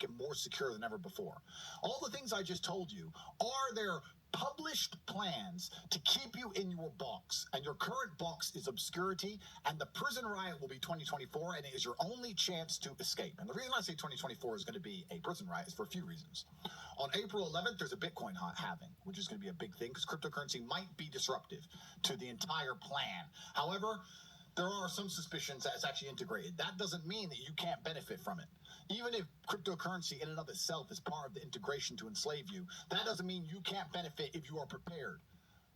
make it more secure than ever before. All the things I just told you are their published plans to keep you in your box, and your current box is obscurity, and the prison riot will be 2024, and it is your only chance to escape. And the reason I say 2024 is going to be a prison riot is for a few reasons. On April 11th, there's a Bitcoin halving, which is going to be a big thing because cryptocurrency might be disruptive to the entire plan. However, there are some suspicions that it's actually integrated. That doesn't mean that you can't benefit from it. Even if cryptocurrency in and of itself is part of the integration to enslave you, that doesn't mean you can't benefit if you are prepared.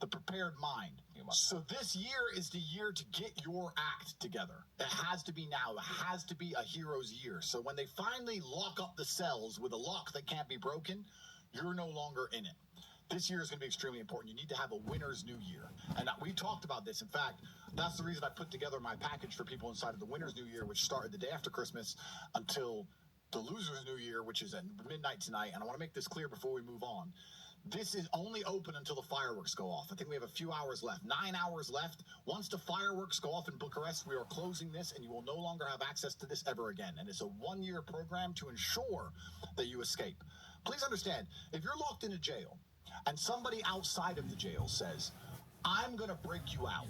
The prepared mind. So this year is the year to get your act together. It has to be now. It has to be a hero's year. So when they finally lock up the cells with a lock that can't be broken, you're no longer in it. This year is going to be extremely important. You need to have a winner's new year. And we talked about this. In fact, that's the reason I put together my package for people inside of the winner's new year, which started the day after Christmas until the loser's new year, which is at midnight tonight. And I want to make this clear before we move on. This is only open until the fireworks go off. I think we have a few hours left, 9 hours left. Once the fireworks go off in Bucharest, we are closing this, and you will no longer have access to this ever again. And it's a one-year program to ensure that you escape. Please understand, if you're locked in a jail, and somebody outside of the jail says, I'm going to break you out.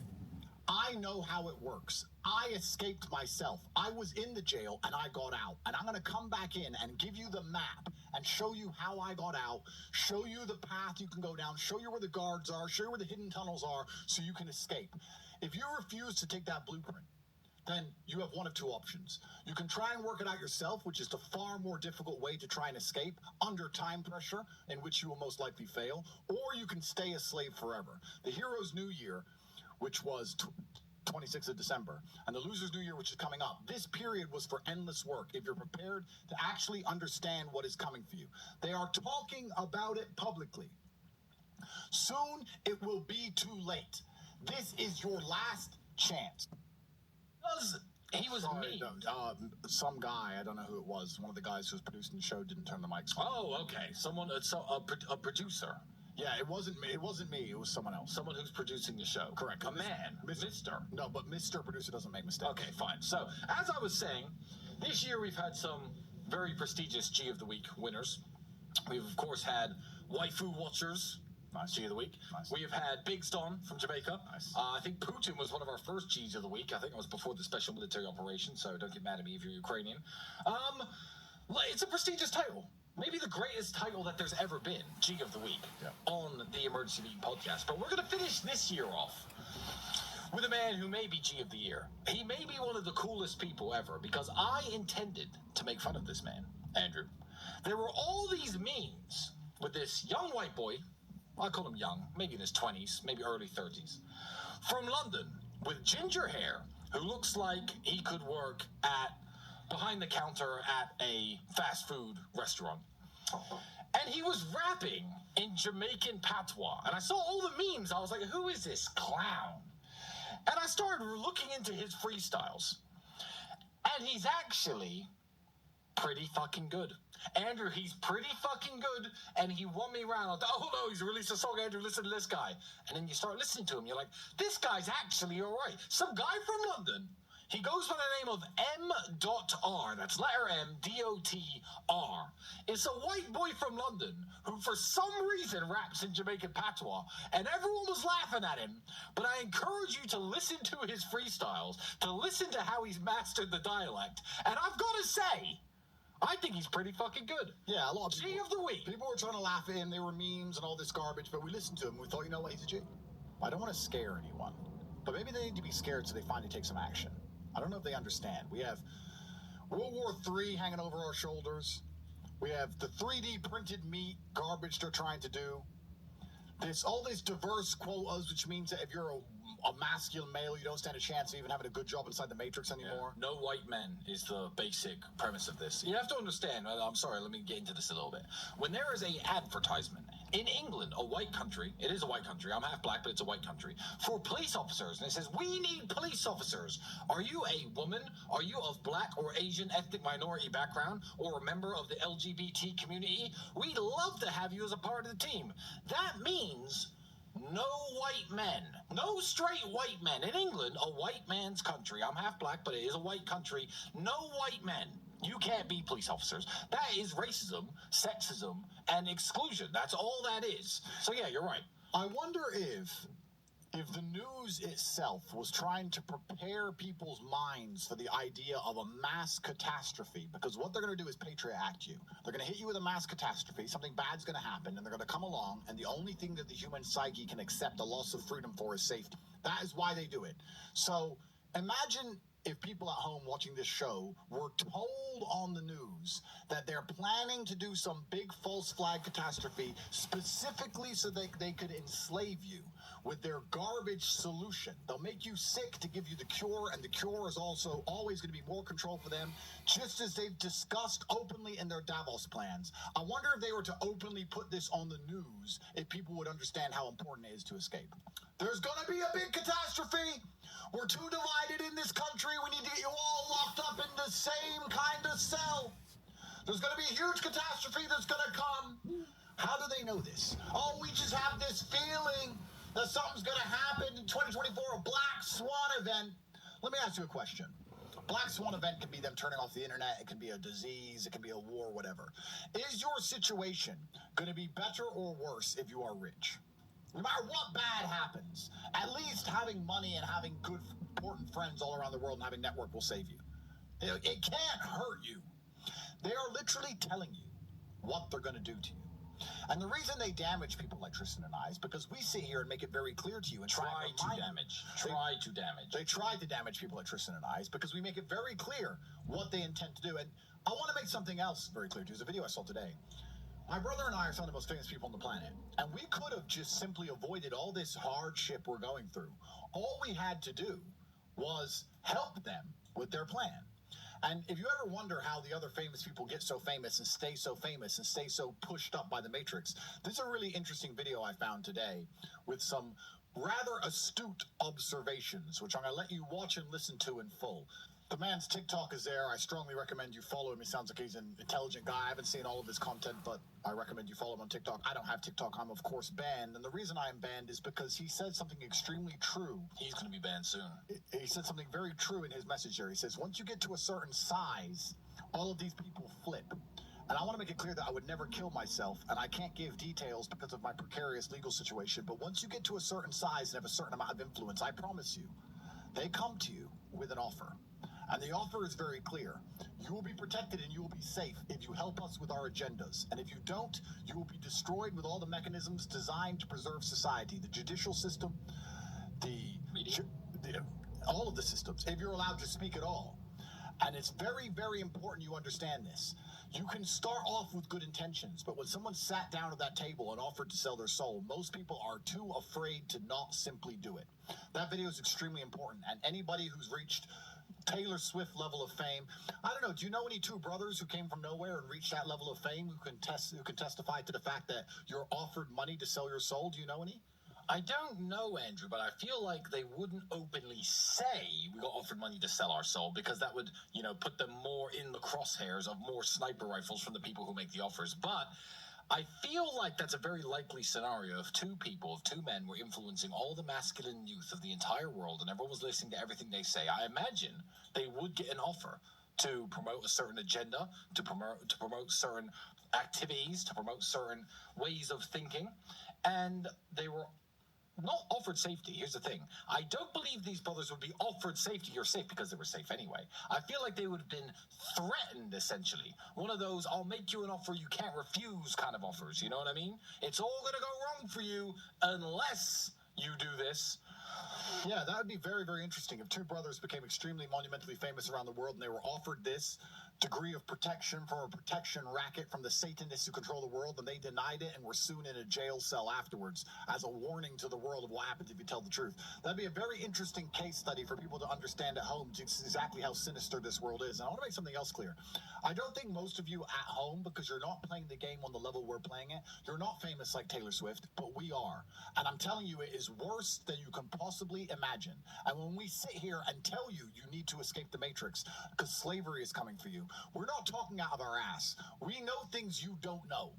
I know how it works. I escaped myself. I was in the jail and I got out. And I'm going to come back in and give you the map and show you how I got out, show you the path you can go down, show you where the guards are, show you where the hidden tunnels are so you can escape. If you refuse to take that blueprint, then you have one of two options. You can try and work it out yourself, which is the far more difficult way to try and escape under time pressure, in which you will most likely fail, or you can stay a slave forever. The Hero's New Year, which was 26th of December, and the Loser's New Year, which is coming up, this period was for endless work if you're prepared to actually understand what is coming for you. They are talking about it publicly. Soon it will be too late. This is your last chance. He was mean. Some guy, I don't know who it was, one of the guys who was producing the show didn't turn the mics on. Oh, okay. Someone, a producer. Yeah, it wasn't me. It was someone else. Someone who's producing the show. Correct. A man. Mr. No, but Mr. Producer doesn't make mistakes. Okay, fine. So, as I was saying, this year we've had some very prestigious G of the Week winners. We've, of course, had Waifu Watchers. Nice. G of the Week. Nice. We have had Big Stone from Jamaica. Nice. I think Putin was one of our first G's of the Week. I think it was before the special military operation, so don't get mad at me if you're Ukrainian. It's a prestigious title. Maybe the greatest title that there's ever been, G of the Week, on the Emergency Meeting podcast. But we're going to finish this year off with a man who may be G of the Year. He may be one of the coolest people ever, because I intended to make fun of this man, Andrew. There were all these memes with this young white boy, I call him young, maybe in his 20s, maybe early 30s, from London, with ginger hair, who looks like he could work behind the counter at a fast food restaurant. And he was rapping in Jamaican patois. And I saw all the memes. I was like, who is this clown? And I started looking into his freestyles. And he's actually pretty fucking good. Andrew, he's pretty fucking good, and he won me around. I thought, oh no, he's released a song, Andrew, listen to this guy. And then you start listening to him, you're like, this guy's actually all right. Some guy from London, he goes by the name of M.R, that's letter M, D-O-T-R. It's a white boy from London who for some reason raps in Jamaican patois, and everyone was laughing at him, but I encourage you to listen to his freestyles, to listen to how he's mastered the dialect, and I've got to say, I think he's pretty fucking good. Yeah, a lot of people. G of the Week. People were trying to laugh at him. There were memes and all this garbage, but we listened to him. We thought, you know what, he's a G. I don't want to scare anyone, but maybe they need to be scared so they finally take some action. I don't know if they understand. We have World War III hanging over our shoulders. We have the 3D printed meat garbage they're trying to do. There's all these diverse quotas, which means that if you're a masculine male, you don't stand a chance of even having a good job inside the Matrix anymore. Yeah. No white men is the basic premise of this. You have to understand, I'm sorry, let me get into this a little bit. When there is a advertisement in England, a white country, it is a white country, I'm half black, but it's a white country, for police officers, and it says, we need police officers. Are you a woman? Are you of black or Asian ethnic minority background, or a member of the LGBT community? We'd love to have you as a part of the team. That means no white men, no straight white men. In England, a white man's country. I'm half black, but it is a white country. No white men You can't be police officers. That is racism, sexism, and exclusion. That's all that is. So yeah, you're right. I wonder if the news itself was trying to prepare people's minds for the idea of a mass catastrophe, because what they're going to do is Patriot Act you. They're going to hit you with a mass catastrophe, something bad's going to happen, and they're going to come along, and the only thing that the human psyche can accept a loss of freedom for is safety. That is why they do it. So imagine if people at home watching this show were told on the news that they're planning to do some big false flag catastrophe specifically so they could enslave you with their garbage solution. They'll make you sick to give you the cure, and the cure is also always going to be more control for them, just as they've discussed openly in their Davos plans. I wonder if they were to openly put this on the news, if people would understand how important it is to escape. There's going to be a big catastrophe. We're too divided in this country. We need to get you all locked up in the same kind of cell. There's going to be a huge catastrophe that's going to come. How do they know this? Oh, we just have this feeling that something's going to happen in 2024, a black swan event. Let me ask you a question. Black swan event can be them turning off the internet. It can be a disease. It can be a war, whatever. Is your situation going to be better or worse if you are rich? No matter what bad happens, at least having money and having good, important friends all around the world and having network will save you. It can't hurt you. They are literally telling you what they're going to do to you. And the reason they damage people like Tristan and I is because we sit here and make it very clear to you and Try to damage. They try to damage people like Tristan and I is because we make it very clear what they intend to do. And I want to make something else very clear to you. There's a video I saw today. My brother and I are some of the most famous people on the planet, and we could have just simply avoided all this hardship we're going through. All we had to do was help them with their plan. And if you ever wonder how the other famous people get so famous and stay so famous and stay so pushed up by the Matrix, this is a really interesting video I found today with some rather astute observations, which I'm going to let you watch and listen to in full. The man's TikTok is there. I strongly recommend you follow him. He sounds like he's an intelligent guy. I haven't seen all of his content, but I recommend you follow him on TikTok. I don't have TikTok. I'm, of course, banned. And the reason I am banned is because he said something extremely true. He's going to be banned soon. He said something very true in his message there. He says, once you get to a certain size, all of these people flip. And I want to make it clear that I would never kill myself, and I can't give details because of my precarious legal situation. But once you get to a certain size and have a certain amount of influence, I promise you, they come to you with an offer. And the offer is very clear. You will be protected and you will be safe if you help us with our agendas. And if you don't, you will be destroyed with all the mechanisms designed to preserve society. The judicial system, all of the systems, if you're allowed to speak at all. And it's very, very important you understand this. You can start off with good intentions, but when someone sat down at that table and offered to sell their soul, most people are too afraid to not simply do it. That video is extremely important, and anybody who's reached Taylor Swift level of fame. I don't know. Do you know any two brothers who came from nowhere and reached that level of fame who can testify to the fact that you're offered money to sell your soul? Do you know any? I don't know, Andrew, but I feel like they wouldn't openly say we got offered money to sell our soul, because that would, put them more in the crosshairs of more sniper rifles from the people who make the offers. But I feel like that's a very likely scenario if two men were influencing all the masculine youth of the entire world and everyone was listening to everything they say. I imagine they would get an offer to promote a certain agenda, to promote certain activities, to promote certain ways of thinking, and they were not offered safety. Here's the thing. I don't believe these brothers would be offered safety. You're safe because they were safe anyway. I feel like they would have been threatened, essentially. One of those, I'll make you an offer you can't refuse kind of offers. You know what I mean? It's all going to go wrong for you unless you do this. Yeah, that would be very, very interesting if two brothers became extremely monumentally famous around the world and they were offered this degree of protection from a protection racket from the Satanists who control the world, and they denied it and were soon in a jail cell afterwards as a warning to the world of what happens if you tell the truth. That'd be a very interesting case study for people to understand at home just exactly how sinister this world is. And I want to make something else clear. I don't think most of you at home, because you're not playing the game on the level we're playing it, you're not famous like Taylor Swift, but we are. And I'm telling you, it is worse than you can possibly imagine. And when we sit here and tell you you need to escape the Matrix because slavery is coming for you, we're not talking out of our ass. We know things you don't know.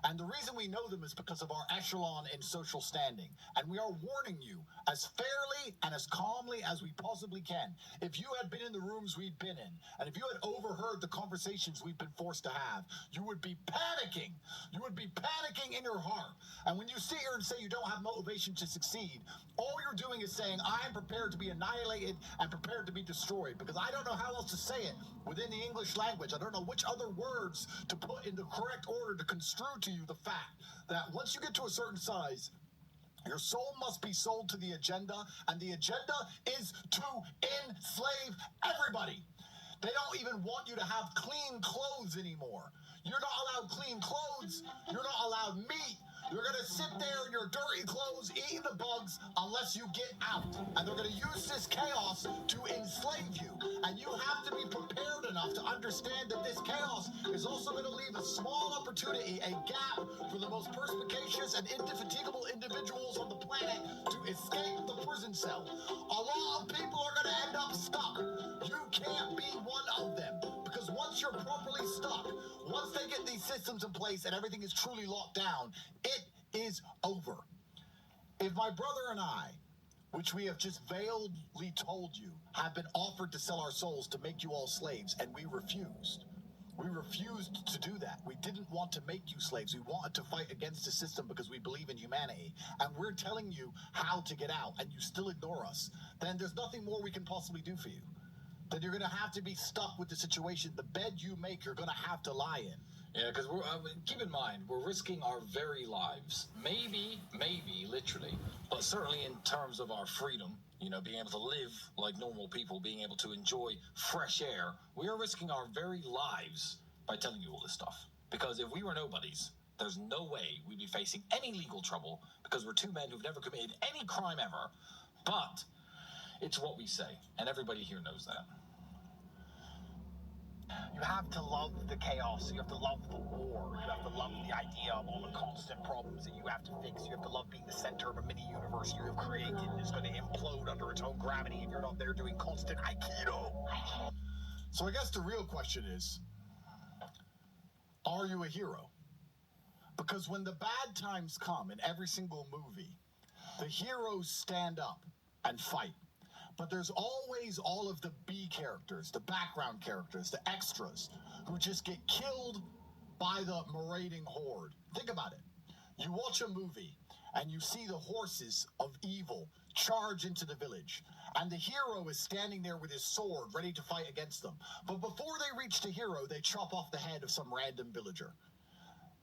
And the reason we know them is because of our echelon in social standing. And we are warning you as fairly and as calmly as we possibly can. If you had been in the rooms we've been in, and if you had overheard the conversations we've been forced to have, you would be panicking. You would be panicking in your heart. And when you sit here and say you don't have motivation to succeed, all you're doing is saying, I am prepared to be annihilated and prepared to be destroyed, because I don't know how else to say it within the English language. I don't know which other words to put in the correct order to construe to you the fact that once you get to a certain size, your soul must be sold to the agenda, and the agenda is to enslave everybody. They don't even want you to have clean clothes anymore. You're not allowed clean clothes. You're not allowed meat. You're going to sit there in your dirty clothes eating the bugs unless you get out. And they're going to use this chaos to enslave you. And you have to be prepared enough to understand that this chaos is also going to leave a small opportunity, a gap for the most perspicacious and indefatigable individuals on the planet to escape the prison cell. A lot of people are going to end up stuck. You can't be one of them, because once you're properly stuck, once they get these systems in place and everything is truly locked down, it is over. If my brother and I, which we have just veiledly told you, have been offered to sell our souls to make you all slaves, and we refused. We refused to do that. We didn't want to make you slaves. We wanted to fight against the system because we believe in humanity. And we're telling you how to get out, and you still ignore us. Then there's nothing more we can possibly do for you. Then you're going to have to be stuck with the situation. The bed you make, you're going to have to lie in. Yeah, because keep in mind, we're risking our very lives. Maybe, literally, but certainly in terms of our freedom, being able to live like normal people, being able to enjoy fresh air, we are risking our very lives by telling you all this stuff. Because if we were nobodies, there's no way we'd be facing any legal trouble, because we're two men who've never committed any crime ever. But it's what we say, and everybody here knows that. You have to love the chaos. You have to love the war. You have to love the idea of all the constant problems that you have to fix. You have to love being the center of a mini universe you have created and is going to implode under its own gravity if you're not there doing constant aikido. So I guess the real question is, are you a hero? Because when the bad times come in every single movie, the heroes stand up and fight. But there's always all of the B characters, the background characters, the extras, who just get killed by the marauding horde. Think about it. You watch a movie, and you see the horses of evil charge into the village, and the hero is standing there with his sword, ready to fight against them. But before they reach the hero, they chop off the head of some random villager.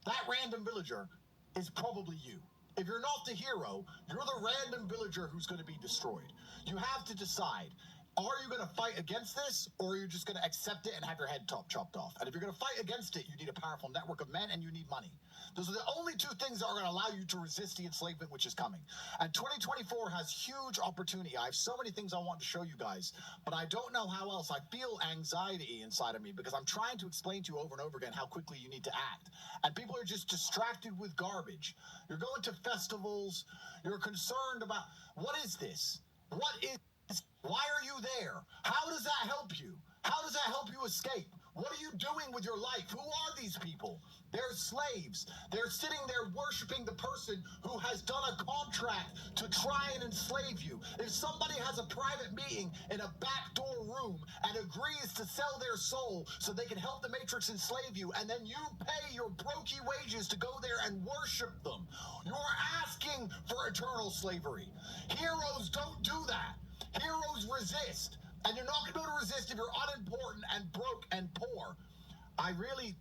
That random villager is probably you. If you're not the hero, you're the random villager who's going to be destroyed. You have to decide, are you going to fight against this, or are you just going to accept it and have your head chopped off? And if you're going to fight against it, you need a powerful network of men and you need money. Those are the only two things that are going to allow you to resist the enslavement which is coming. And 2024 has huge opportunity. I have so many things I want to show you guys, but I don't know how else. I feel anxiety inside of me because I'm trying to explain to you over and over again how quickly you need to act. And people are just distracted with garbage. You're going to festivals. You're concerned about, what is this? What is, why are you there? How does that help you? How does that help you escape? What are you doing with your life? Who are these people? They're slaves. They're sitting there worshiping the person who has done a contract to try and enslave you. If somebody has a private meeting in a backdoor room and agrees to sell their soul so they can help the Matrix enslave you, and then you pay your brokey wages to go there and worship them, you're asking for eternal slavery. Heroes don't do that. Heroes resist. And you're not going to be able to resist if you're unimportant and broke and poor. I really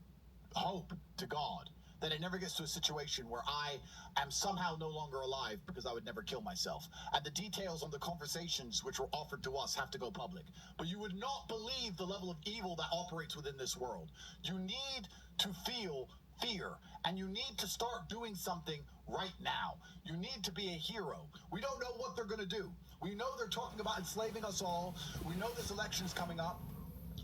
hope to God that it never gets to a situation where I am somehow no longer alive because I would never kill myself. And the details on the conversations which were offered to us have to go public. But you would not believe the level of evil that operates within this world. You need to feel fear, and you need to start doing something right now. You need to be a hero. We don't know what they're going to do. We know they're talking about enslaving us all. We know this election's coming up.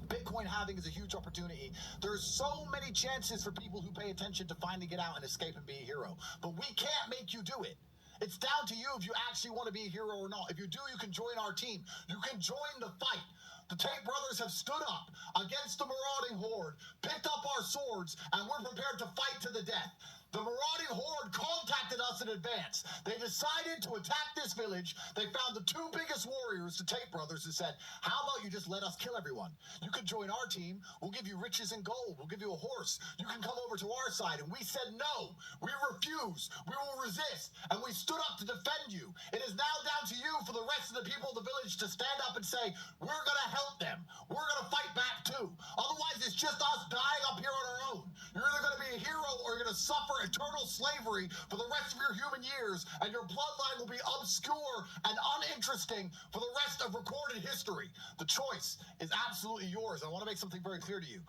Bitcoin halving is a huge opportunity. There's so many chances for people who pay attention to finally get out and escape and be a hero. But we can't make you do it. It's down to you if you actually want to be a hero or not. If you do, you can join our team. You can join the fight. The Tate brothers have stood up against the marauding horde, picked up our swords, and we're prepared to fight to the death. The marauding horde contacted us in advance. They decided to attack this village. They found the two biggest warriors, the Tate brothers, and said, how about you just let us kill everyone? You could join our team. We'll give you riches and gold. We'll give you a horse. You can come over to our side. And we said no. We refuse. We will resist. And we stood up to defend you. It is now down to you for the rest of the people of the village to stand up and say, we're going to help them. We're going to fight back too. Otherwise, it's just us dying up here on our own. You're either going to be a hero or you're going to suffer eternal slavery for the rest of your human years, and your bloodline will be obscure and uninteresting for the rest of recorded history. The choice is absolutely yours. I want to make something very clear to you.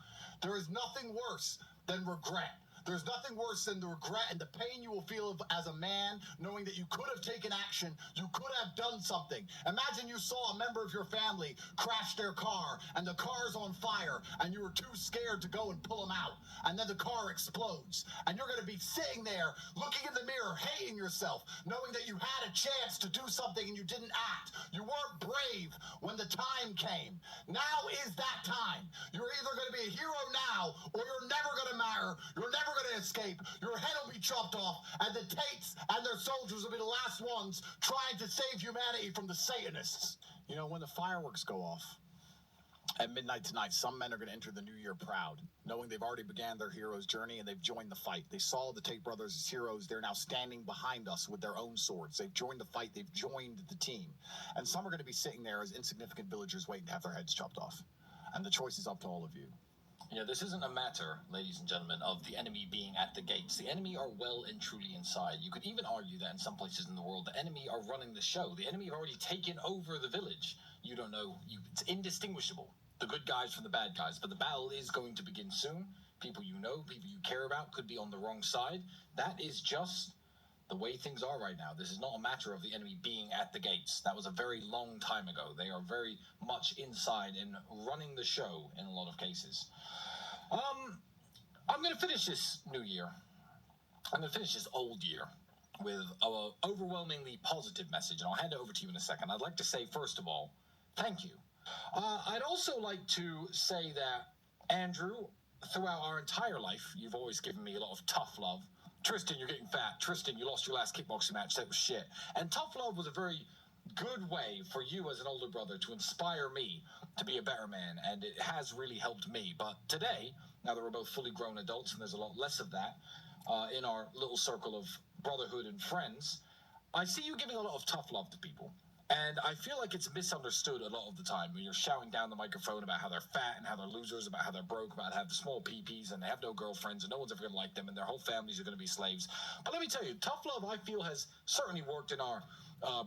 There is nothing worse than regret. There's nothing worse than the regret and the pain you will feel as a man, knowing that you could have taken action, you could have done something. Imagine you saw a member of your family crash their car, and the car's on fire, and you were too scared to go and pull them out, and then the car explodes, and you're going to be sitting there looking in the mirror, hating yourself, knowing that you had a chance to do something and you didn't act. You weren't brave when the time came. Now is that time. You're either going to be a hero now, or you're never going to matter. You're never going to escape. Your head will be chopped off, and the Tates and their soldiers will be the last ones trying to save humanity from the Satanists. You know, when the fireworks go off at midnight tonight, some men are going to enter the new year proud, knowing they've already began their hero's journey and they've joined the fight. They saw the Tate brothers as heroes. They're now standing behind us with their own swords. They've joined the fight. They've joined the team. And some are going to be sitting there as insignificant villagers waiting to have their heads chopped off. And the choice is up to all of you. Yeah, this isn't a matter, ladies and gentlemen, of the enemy being at the gates. The enemy are well and truly inside. You could even argue that in some places in the world, the enemy are running the show. The enemy have already taken over the village. You don't know. It's indistinguishable, the good guys from the bad guys. But the battle is going to begin soon. People you know, people you care about could be on the wrong side. That is just the way things are right now. This is not a matter of the enemy being at the gates. That was a very long time ago. They are very much inside and running the show in a lot of cases. I'm going to finish this new year. I'm going to finish this old year with an overwhelmingly positive message, and I'll hand it over to you in a second. I'd like to say, first of all, thank you. I'd also like to say that, Andrew, throughout our entire life, you've always given me a lot of tough love. Tristan, you're getting fat. Tristan, you lost your last kickboxing match. That was shit. And tough love was a very good way for you as an older brother to inspire me to be a better man, and it has really helped me. But today, now that we're both fully grown adults and there's a lot less of that in our little circle of brotherhood and friends, I see you giving a lot of tough love to people. And I feel like it's misunderstood a lot of the time when you're shouting down the microphone about how they're fat and how they're losers, about how they're broke, about how they have small peepees and they have no girlfriends and no one's ever going to like them and their whole families are going to be slaves. But let me tell you, tough love, I feel, has certainly worked in our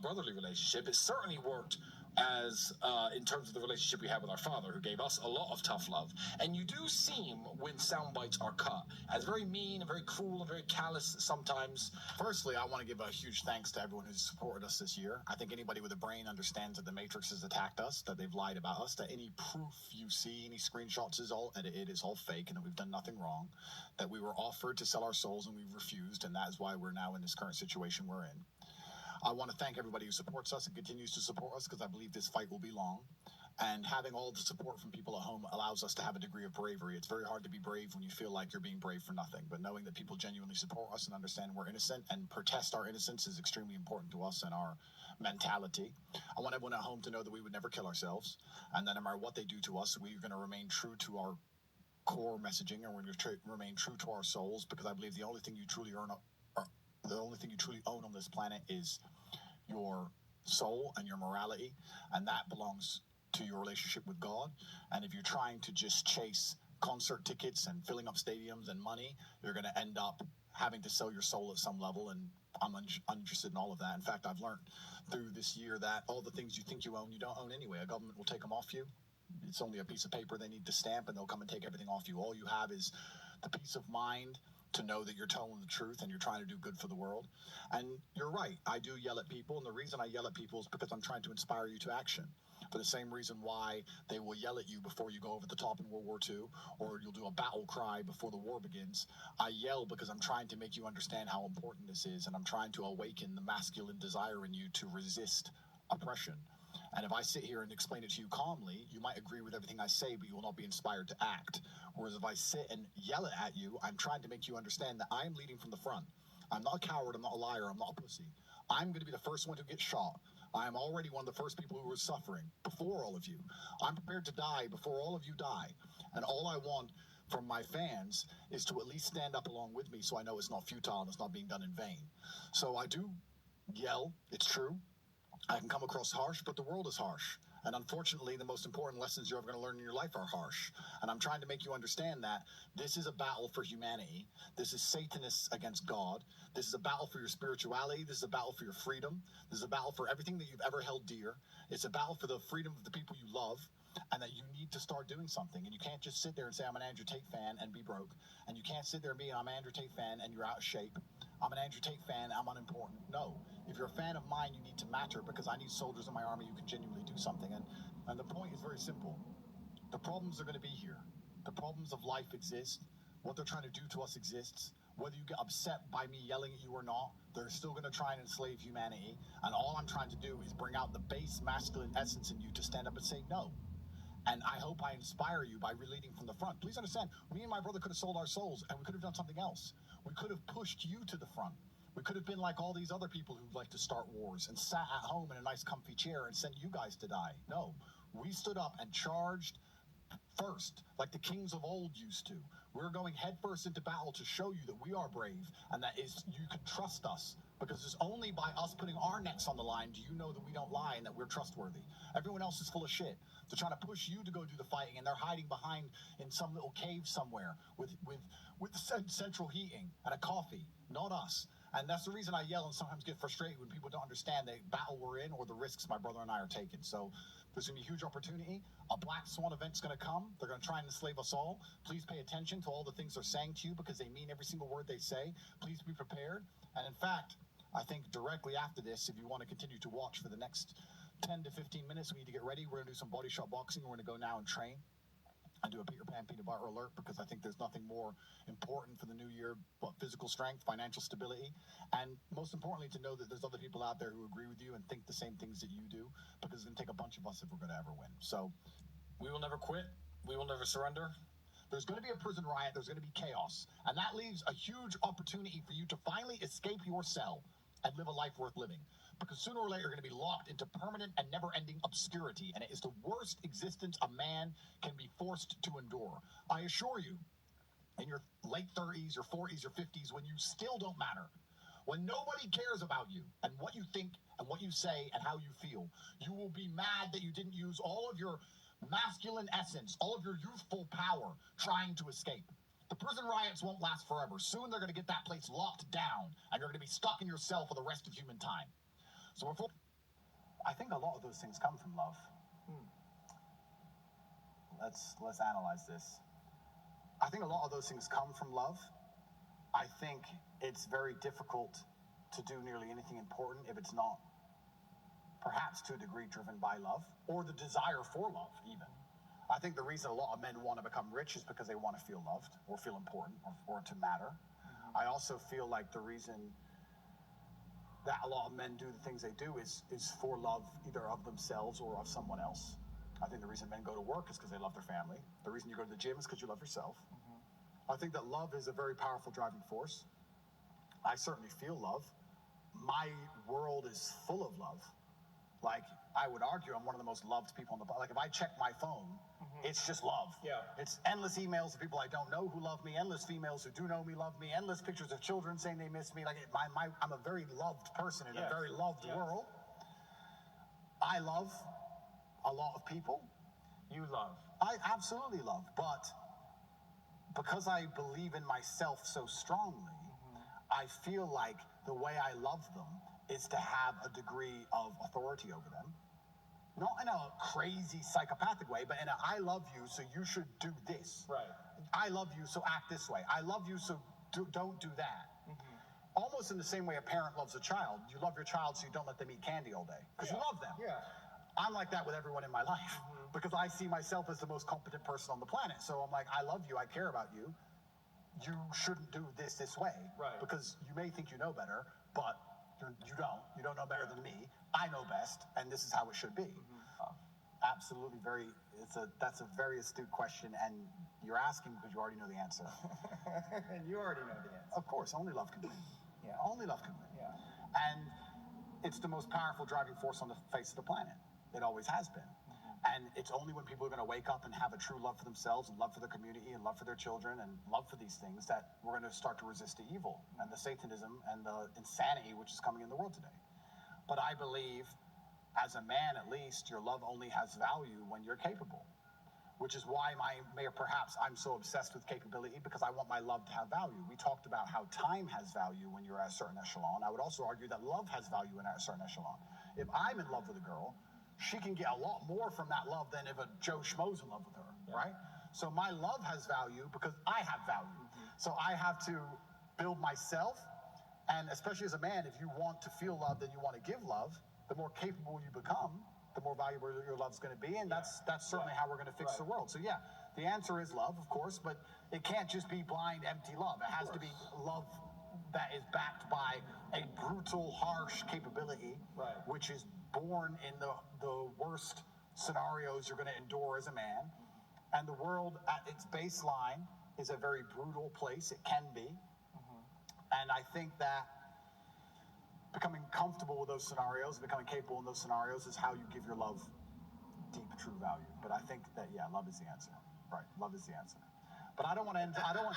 brotherly relationship. It certainly worked as in terms of the relationship we have with our father, who gave us a lot of tough love. And you do seem, when sound bites are cut, as very mean and very cruel and very callous sometimes. Firstly, I want to give a huge thanks to everyone who's supported us this year. I think anybody with a brain understands that the Matrix has attacked us, that they've lied about us, that any proof you see, any screenshots is all edited, is all fake, and that we've done nothing wrong, that we were offered to sell our souls and we refused, and that is why we're now in this current situation we're in. I want to thank everybody who supports us and continues to support us, because I believe this fight will be long. And having all the support from people at home allows us to have a degree of bravery. It's very hard to be brave when you feel like you're being brave for nothing. But knowing that people genuinely support us and understand we're innocent and protest our innocence is extremely important to us and our mentality. I want everyone at home to know that we would never kill ourselves, and that no matter what they do to us, we're going to remain true to our core messaging, and we're going to remain true to our souls, because I believe the only thing you truly own on this planet is your soul and your morality, and that belongs to your relationship with God. And if you're trying to just chase concert tickets and filling up stadiums and money, you're going to end up having to sell your soul at some level, and I'm uninterested in all of that. In fact, I've learned through this year that all the things you think you own, you don't own anyway. A government will take them off you. It's only a piece of paper they need to stamp, and they'll come and take everything off you. All you have is the peace of mind to know that you're telling the truth and you're trying to do good for the world. And you're right, I do yell at people, and the reason I yell at people is because I'm trying to inspire you to action. For the same reason why they will yell at you before you go over the top in World War II, or you'll do a battle cry before the war begins. I yell because I'm trying to make you understand how important this is, and I'm trying to awaken the masculine desire in you to resist oppression. And if I sit here and explain it to you calmly, you might agree with everything I say, but you will not be inspired to act. Whereas if I sit and yell it at you, I'm trying to make you understand that I'm leading from the front. I'm not a coward, I'm not a liar, I'm not a pussy. I'm going to be the first one to get shot. I am already one of the first people who are suffering before all of you. I'm prepared to die before all of you die. And all I want from my fans is to at least stand up along with me so I know it's not futile and it's not being done in vain. So I do yell, it's true. I can come across harsh, but the world is harsh. And unfortunately, the most important lessons you're ever going to learn in your life are harsh. And I'm trying to make you understand that this is a battle for humanity. This is Satanists against God. This is a battle for your spirituality. This is a battle for your freedom. This is a battle for everything that you've ever held dear. It's a battle for the freedom of the people you love, and that you need to start doing something. And you can't just sit there and say, I'm an Andrew Tate fan and be broke. And you can't sit there and be, I'm an Andrew Tate fan and you're out of shape. I'm an Andrew Tate fan, I'm unimportant. No. If you're a fan of mine, you need to matter, because I need soldiers in my army who can genuinely do something. And the point is very simple. The problems are going to be here. The problems of life exist. What they're trying to do to us exists. Whether you get upset by me yelling at you or not, they're still going to try and enslave humanity. And all I'm trying to do is bring out the base masculine essence in you to stand up and say no. And I hope I inspire you by leading from the front. Please understand, me and my brother could have sold our souls, and we could have done something else. We could have pushed you to the front. We could have been like all these other people who like to start wars and sat at home in a nice comfy chair and sent you guys to die. No, we stood up and charged first, like the kings of old used to. We're going headfirst into battle to show you that we are brave and that is you can trust us, because it's only by us putting our necks on the line do you know that we don't lie and that we're trustworthy. Everyone else is full of shit. They're trying to push you to go do the fighting, and they're hiding behind in some little cave somewhere with central heating and a coffee. Not us. And that's the reason I yell and sometimes get frustrated when people don't understand the battle we're in or the risks my brother and I are taking. So there's going to be a huge opportunity. A black swan event's going to come. They're going to try and enslave us all. Please pay attention to all the things they're saying to you, because they mean every single word they say. Please be prepared. And in fact, I think directly after this, if you want to continue to watch for the next 10 to 15 minutes, we need to get ready. We're going to do some body shot boxing. We're going to go now and train and do a Peter Pan peanut butter alert, because I think there's nothing more important for the new year but physical strength, financial stability, and most importantly, to know that there's other people out there who agree with you and think the same things that you do, because it's going to take a bunch of us if we're going to ever win. So We will never quit. We will never surrender. there's going to be a prison riot. There's going to be chaos. And that leaves a huge opportunity for you to finally escape your cell and live a life worth living. Because sooner or later, you're going to be locked into permanent and never-ending obscurity. And it is the worst existence a man can be forced to endure. I assure you, in your late 30s, your 40s, your 50s, when you still don't matter, when nobody cares about you and what you think and what you say and how you feel, you will be mad that you didn't use all of your masculine essence, all of your youthful power trying to escape. The prison riots won't last forever. Soon they're going to get that place locked down, and you're going to be stuck in your cell for the rest of human time. So I think a lot of those things come from love. Let's analyze this. I think a lot of those things come from love. I think it's very difficult to do nearly anything important if it's not, perhaps to a degree, driven by love or the desire for love, even. I think the reason a lot of men want to become rich is because they want to feel loved or feel important or to matter. I also feel like the reason that a lot of men do the things they do is for love, either of themselves or of someone else. I think the reason men go to work is because they love their family. The reason you go to the gym is because you love yourself. I think that love is a very powerful driving force. I certainly feel love. My world is full of love. Like, I would argue I'm one of the most loved people on the planet. Like, if I check my phone, it's just love. Yeah. It's endless emails of people I don't know who love me, endless females who do know me love me, endless pictures of children saying they miss me. Like, I'm a very loved person in a very loved world. I love a lot of people. You love. I absolutely love, but because I believe in myself so strongly, I feel like the way I love them is to have a degree of authority over them. Not in a crazy psychopathic way, but in a I love you, so you should do this. Right. I love you, so act this way. I love you, so don't do that. Almost in the same way a parent loves a child. You love your child, so you don't let them eat candy all day, because you love them. Yeah. I'm like that with everyone in my life, because I see myself as the most competent person on the planet. So I'm like, I love you, I care about you. You shouldn't do this way. Right. Because you may think you know better, but You don't know better than me. I know best, and this is how it should be. Absolutely, that's a very astute question, and you're asking because you already know the answer. And you already know the answer. Of course, only love can win. Yeah. Only love can win. Yeah. And it's the most powerful driving force on the face of the planet. It always has been. And it's only when people are going to wake up and have a true love for themselves and love for the community and love for their children and love for these things that we're going to start to resist the evil and the Satanism and the insanity which is coming in the world today. But I believe, as a man at least, your love only has value when you're capable, which is why perhaps I'm so obsessed with capability, because I want my love to have value. We talked about how time has value when you're at a certain echelon. I would also argue that love has value at a certain echelon. If I'm in love with a girl, she can get a lot more from that love than if a Joe Schmo's in love with her, right? So my love has value because I have value. So I have to build myself, and especially as a man, if you want to feel love and you want to give love, the more capable you become, the more valuable your love's going to be, and that's certainly how we're going to fix the world. So yeah, the answer is love, of course, but it can't just be blind, empty love. It has to be love that is backed by a brutal, harsh capability, which is born in the worst scenarios you're going to endure as a man. And the world at its baseline is a very brutal place. It can be. And I think that becoming comfortable with those scenarios, becoming capable in those scenarios is how you give your love deep, true value. But I think that, yeah, love is the answer. Right, love is the answer. But I don't want to end. I don't want.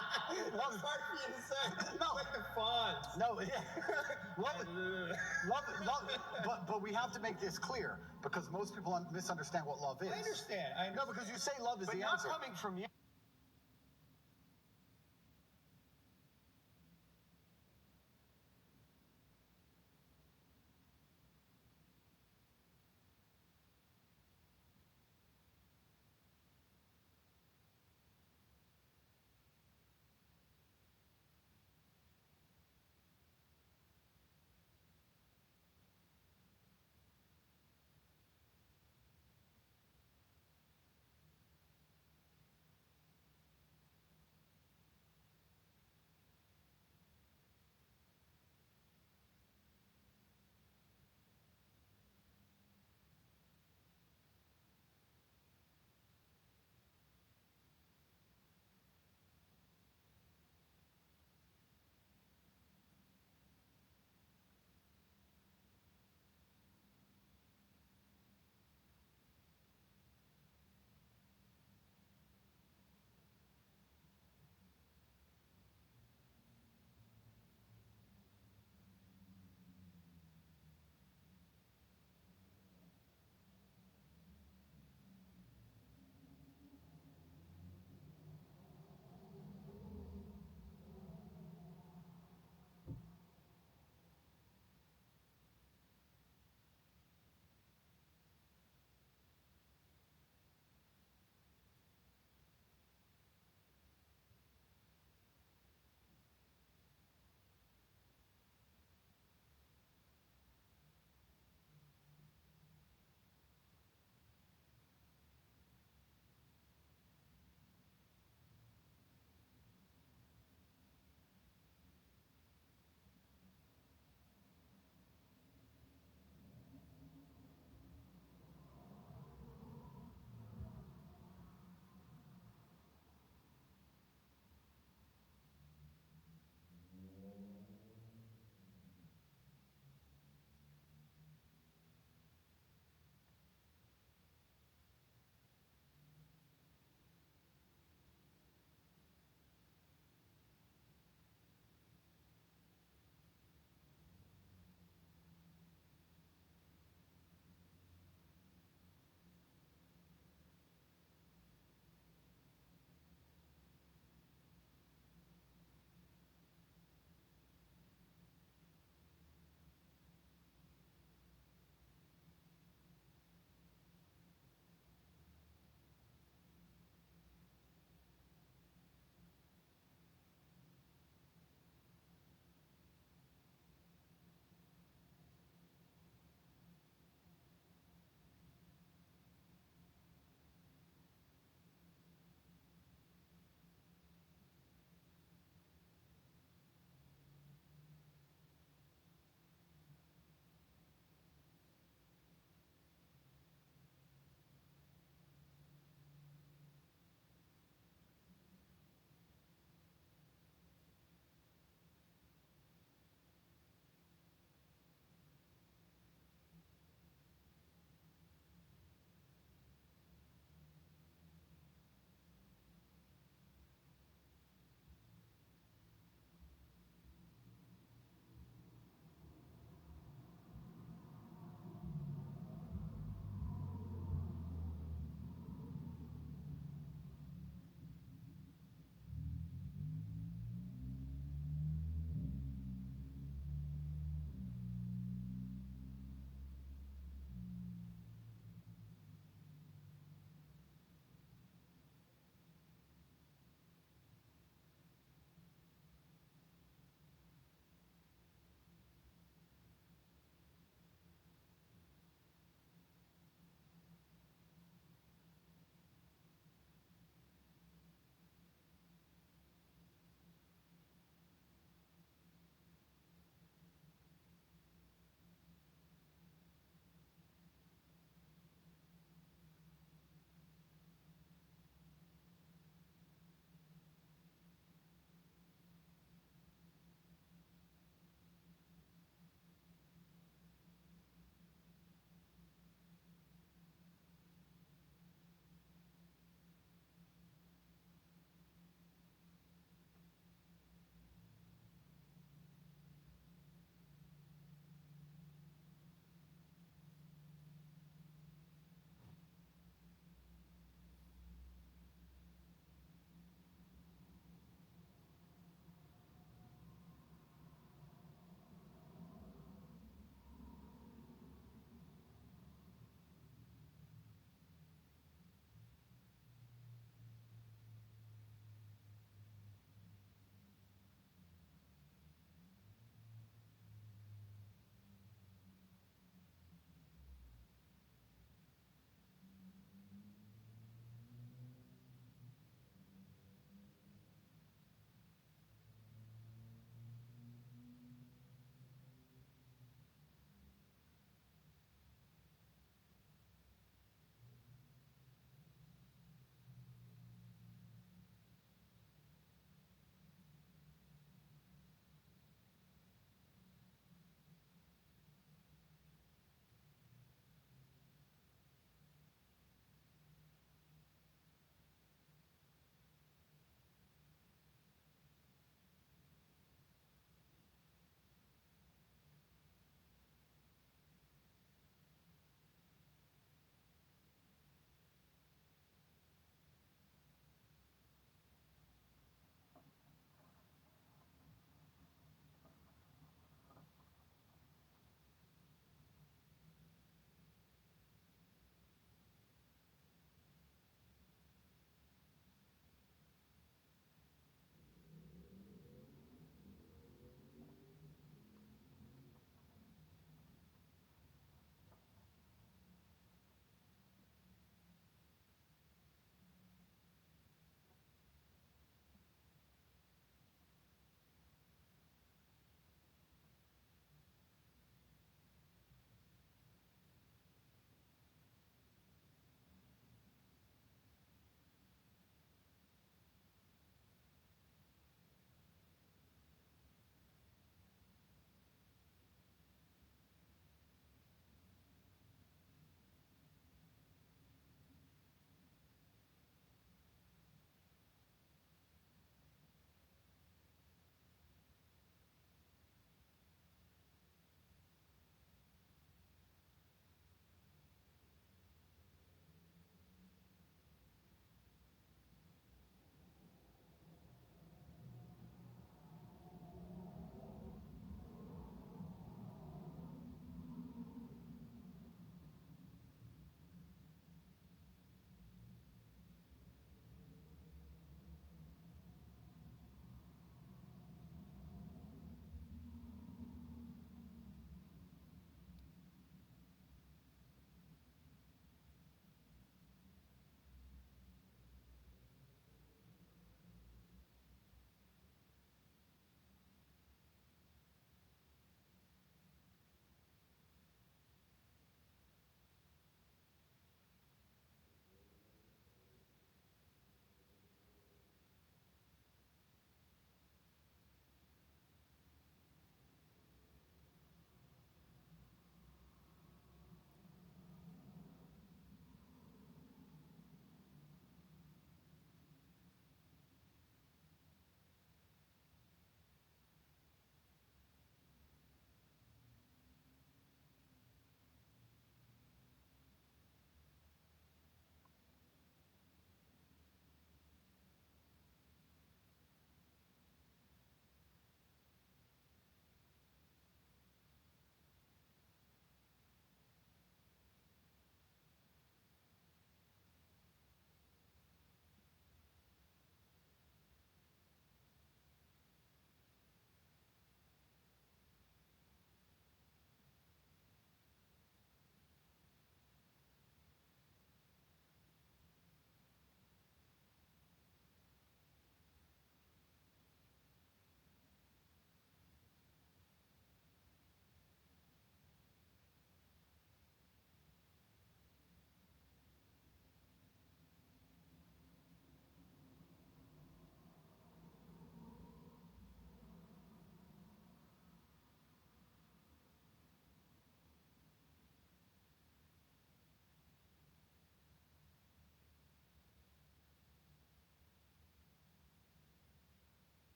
Love It's hard for you to say. No. It's like the fonts. No, yeah. love. But we have to make this clear because most people misunderstand what love is. I understand. No, because you say love is But the not answer. coming from you.